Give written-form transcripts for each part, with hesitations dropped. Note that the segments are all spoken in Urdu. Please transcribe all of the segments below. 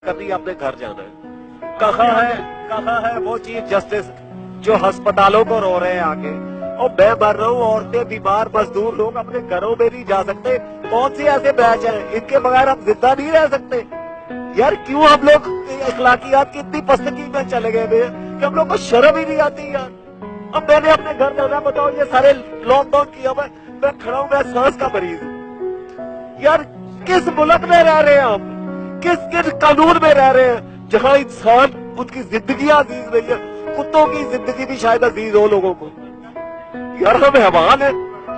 کبھی اپنے گھر جانا ہے. کہاں ہے وہ چیف جسٹس جو ہسپتالوں کو رو رہے ہیں آگے؟ اور میں مر رہا ہوں، عورتیں، بیمار، مزدور لوگ اپنے گھروں میں نہیں جا سکتے. کون سی ایسے بیچ ہیں ان کے بغیر ہم زندہ نہیں رہ سکتے؟ یار کیوں ہم لوگ اخلاقیات کی اتنی پستگی میں چلے گئے کہ ہم لوگ کو شرم ہی نہیں آتی یار. اب میں نے اپنے گھر جانا، بتاؤ یہ سارے لاک ڈاؤن کیا ہوا ہے، میں کھڑا ہوں، میں سانس کا مریض ہوں. یار کس ملک میں رہ رہے ہیں ہم؟ کس قانون میں رہ رہے ہیں جہاں انسان ان کی زندگی عزیز نہیں ہے؟ کتوں کی زندگی بھی شاید عزیز ہو لوگوں کو. یار ہم حیوان ہیں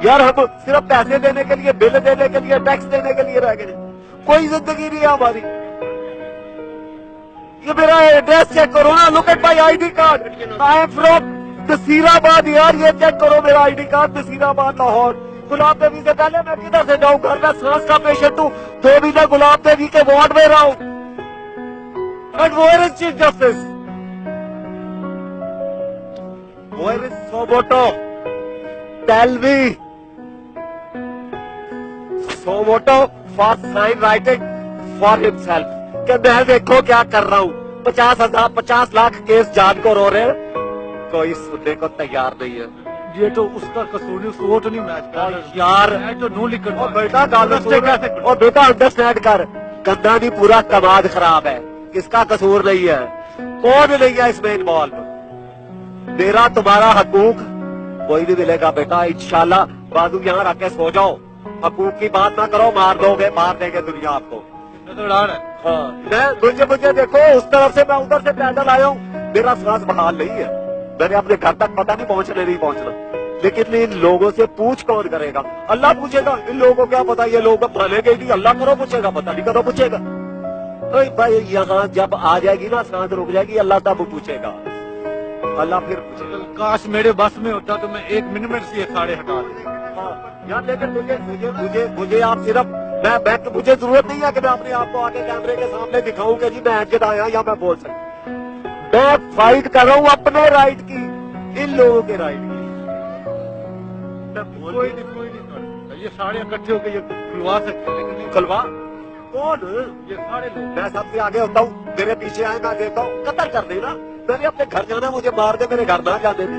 یار. ہم صرف پیسے دینے کے لیے، بل دینے کے لیے، ٹیکس دینے کے لیے رہ گئے. کوئی زندگی نہیں ہے ہماری. یہ میرا ایڈریس چیک کرو نا. Look at my I D card. I am from Nasirabad. یار یہ چیک کرو میرا آئی ڈی کارڈ، نصیر آباد لاہور. گلاب دیوی سے پہلے میں کدھر سے جاؤں؟ گھر میں سانس کا پیشنٹ ہوں، 2 مہینے گلاب دیوی کے وارڈ میں رہا ہوں. And where is chief justice? Where is سوبوٹو؟ Tell me. سوبوٹو for sign writing for himself کہ میں دیکھو کیا کر رہا ہوں. 50 لاکھ کیس جان کو رو رہے ہیں، کوئی سننے کو تیار نہیں ہے. یہ تو اس کا قصور نہیں، اس کو وہ تو نہیں میچ کر یار. تو نو لکھ اور بیٹا اور بیٹا انڈرسٹینڈ کر، گندا نہیں پورا کماد خراب ہے. کس کا قصور نہیں ہے؟ کون نہیں ہے اس میں انوالو؟ میرا تمہارا حقوق کوئی نہیں ملے گا بیٹا. انشاءاللہ بازو یہاں رکھ کے سو جاؤ. حقوق کی بات نہ کرو، مار دو گے، مار دیں گے دنیا آپ کو. مجھے دیکھو اس طرف سے، میں ادھر سے پیدل آیا ہوں، میرا سانس بحال نہیں ہے. میں نے اپنے گھر تک پتہ نہیں پہنچنا، لیکن ان لوگوں سے پوچھ کون کرے گا؟ اللہ پوچھے گا. ان لوگوں کو کیا پتا یہ لوگ بھلے گے نہیں. اللہ کرو پوچھے گا، پتہ نہیں کدو پوچھے گا. بھائی یہاں جب آ جائے گی نا، سانس رک جائے گی، اللہ تب پوچھے گا. اللہ پھر پوچھے گا. کاش میرے بس میں ہوتا تو میں 1 منٹ سے یہ ساڑھے ہٹا دیتا. یار لیکن مجھے آپ صرف مجھے ضرورت نہیں ہے کہ میں اپنے آپ کو آگے کیمرے کے سامنے دکھاؤں کہ جی میں ایجنٹ آیا یا میں بول سکتا. میں فائٹ کر رہا ہوں اپنے رائٹ کی، ان لوگوں کے رائٹ کی. کوئی نہیں یہ سارے اکٹھے ہو کے یہ کھلوا سکتے، لیکن کھلوا کون؟ یہ سارے لوگ. میں سب سے آگے ہوتا ہوں، میرے پیچھے آئے، میں دیتا ہوں. قتل کر دینا. میں نے اپنے گھر جانا، مجھے مار دے، میرے گھر نہ جانے دے.